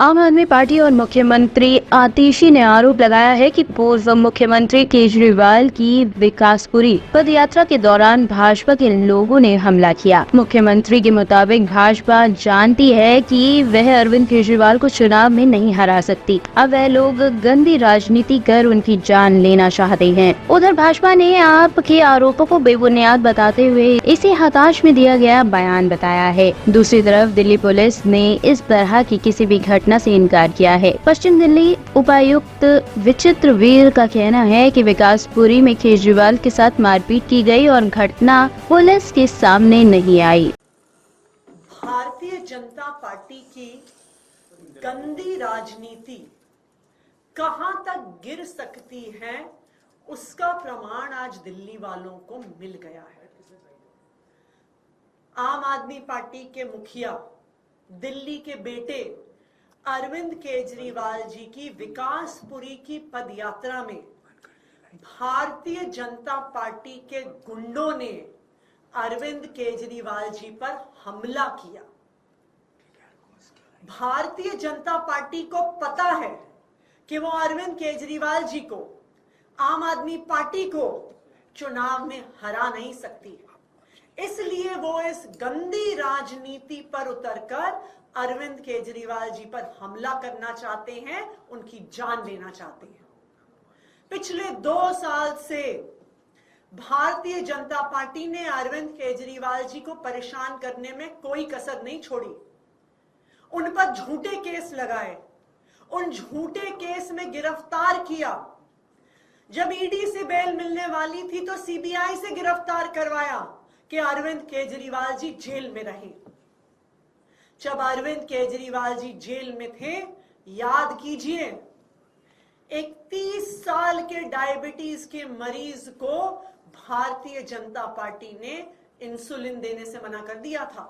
आम आदमी पार्टी और मुख्यमंत्री आतिशी ने आरोप लगाया है कि पूर्व मुख्यमंत्री केजरीवाल की विकासपुरी पदयात्रा के दौरान भाजपा के लोगों ने हमला किया। मुख्यमंत्री के मुताबिक भाजपा जानती है कि वह अरविंद केजरीवाल को चुनाव में नहीं हरा सकती। अब वह लोग गंदी राजनीति कर उनकी जान लेना चाहते हैं। उधर भाजपा ने आप के आरोपों को बेबुनियाद बताते हुए इसे हताश में दिया गया बयान बताया है। दूसरी तरफ दिल्ली पुलिस ने इस तरह की किसी भी घटना से इनकार किया है। पश्चिम दिल्ली उपायुक्त विचित्र वीर का कहना है कि विकासपुरी में केजरीवाल के साथ मारपीट की गई और घटना पुलिस के सामने नहीं आई। भारतीय जनता पार्टी की गंदी राजनीति कहां तक गिर सकती है, उसका प्रमाण आज दिल्ली वालों को मिल गया है। आम आदमी पार्टी के मुखिया दिल्ली के बेटे अरविंद केजरीवाल जी की विकासपुरी की पदयात्रा में भारतीय जनता पार्टी के गुंडों ने अरविंद केजरीवाल जी पर हमला किया। भारतीय जनता पार्टी को पता है कि वो अरविंद केजरीवाल जी को, आम आदमी पार्टी को चुनाव में हरा नहीं सकती, इसलिए वो इस गंदी राजनीति पर उतरकर अरविंद केजरीवाल जी पर हमला करना चाहते हैं, उनकी जान लेना चाहते हैं। पिछले 2 साल से भारतीय जनता पार्टी ने अरविंद केजरीवाल जी को परेशान करने में कोई कसर नहीं छोड़ी। उन पर झूठे केस लगाए, उन झूठे केस में गिरफ्तार किया। जब ईडी से बेल मिलने वाली थी तो सीबीआई से गिरफ्तार करवाया कि अरविंद केजरीवाल जी जेल में रहे। जब अरविंद केजरीवाल जी जेल में थे, याद कीजिए, एक 30 साल के डायबिटीज के मरीज को भारतीय जनता पार्टी ने इंसुलिन देने से मना कर दिया था।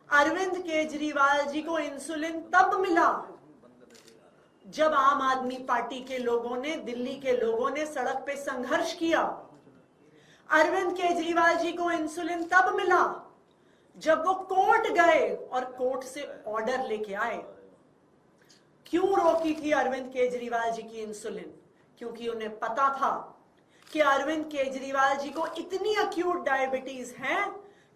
अरविंद केजरीवाल जी को इंसुलिन तब मिला जब आम आदमी पार्टी के लोगों ने, दिल्ली के लोगों ने सड़क पे संघर्ष किया। अरविंद केजरीवाल जी को इंसुलिन तब मिला जब वो कोर्ट गए और कोर्ट से ऑर्डर लेके आए। क्यों रोकी थी अरविंद केजरीवाल जी की इंसुलिन? क्योंकि उन्हें पता था कि अरविंद केजरीवाल जी को इतनी अक्यूट डायबिटीज है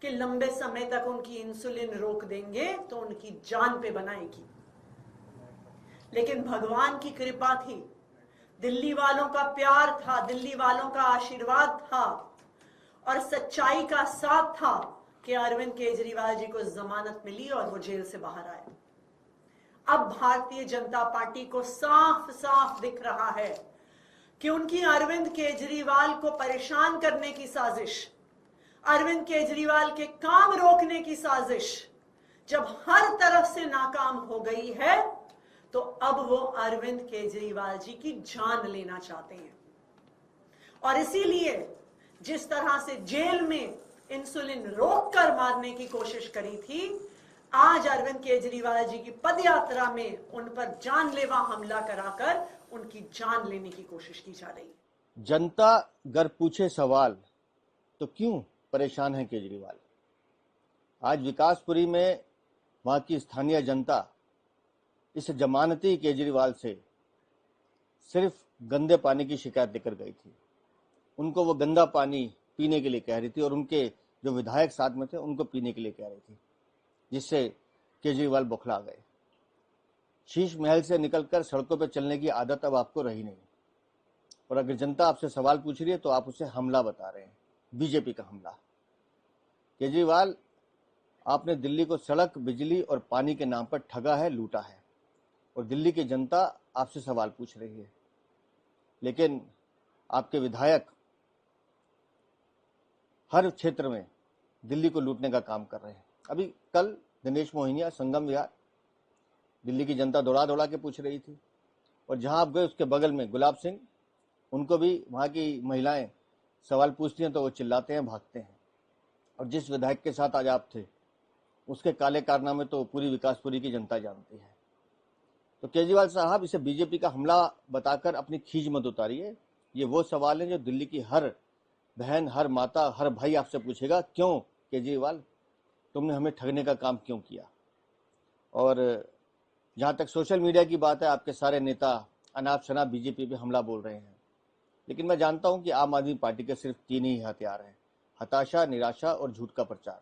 कि लंबे समय तक उनकी इंसुलिन रोक देंगे तो उनकी जान पे बनाएगी। लेकिन भगवान की कृपा थी, दिल्ली वालों का प्यार था, दिल्ली वालों का आशीर्वाद था और सच्चाई का साथ था कि अरविंद केजरीवाल जी को जमानत मिली और वो जेल से बाहर आए। अब भारतीय जनता पार्टी को साफ साफ दिख रहा है कि उनकी अरविंद केजरीवाल को परेशान करने की साजिश, अरविंद केजरीवाल के काम रोकने की साजिश जब हर तरफ से नाकाम हो गई है तो अब वो अरविंद केजरीवाल जी की जान लेना चाहते हैं। और इसीलिए जिस तरह से जेल में इंसुलिन रोककर मारने की कोशिश करी थी, आज अरविंद केजरीवाल जी की पदयात्रा में उन पर जानलेवा हमला कराकर उनकी जान लेने की कोशिश की जा रही है। जनता अगर पूछे सवाल तो क्यों परेशान है केजरीवाल? आज विकासपुरी में वहां की स्थानीय जनता इस जमानती केजरीवाल से सिर्फ गंदे पानी की शिकायत लेकर गई थी। उनको वो गंदा पानी पीने के लिए कह रही थी और उनके जो विधायक साथ में थे उनको पीने के लिए कह रही थी, जिससे केजरीवाल बौखला गए। शीश महल से निकलकर सड़कों पर चलने की आदत अब आपको रही नहीं। और अगर जनता आपसे सवाल पूछ रही है तो आप उसे हमला बता रहे हैं, बीजेपी का हमला। केजरीवाल, आपने दिल्ली को सड़क, बिजली और पानी के नाम पर ठगा है, लूटा है और दिल्ली की जनता आपसे सवाल पूछ रही है। लेकिन आपके विधायक हर क्षेत्र में दिल्ली को लूटने का काम कर रहे हैं। अभी कल दिनेश मोहिनिया, संगम विहार, दिल्ली की जनता दौड़ा दौड़ा के पूछ रही थी और जहां आप गए उसके बगल में गुलाब सिंह, उनको भी वहां की महिलाएं सवाल पूछती हैं तो वो चिल्लाते हैं, भागते हैं। और जिस विधायक के साथ आज आप थे उसके काले कारनामे तो पूरी विकासपुरी की जनता जानती है। तो केजरीवाल साहब, इसे बीजेपी का हमला बताकर अपनी खींच मत उतारिए। ये वो सवाल है जो दिल्ली की हर बहन, हर माता, हर भाई आपसे पूछेगा, क्यों केजरीवाल तुमने हमें ठगने का काम क्यों किया? और जहां तक सोशल मीडिया की बात है, आपके सारे नेता अनाप शनाप बीजेपी पे हमला बोल रहे हैं, लेकिन मैं जानता हूं कि आम आदमी पार्टी के सिर्फ 3 ही हथियार हैं: हताशा, निराशा और झूठ का प्रचार।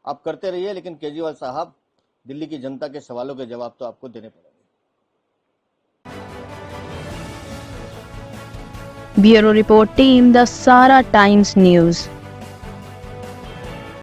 आप करते रहिए, लेकिन केजरीवाल साहब, दिल्ली की जनता के सवालों के जवाब तो आपको देने पड़ेंगे। ब्यूरो रिपोर्ट टीम, द सारा टाइम्स न्यूज।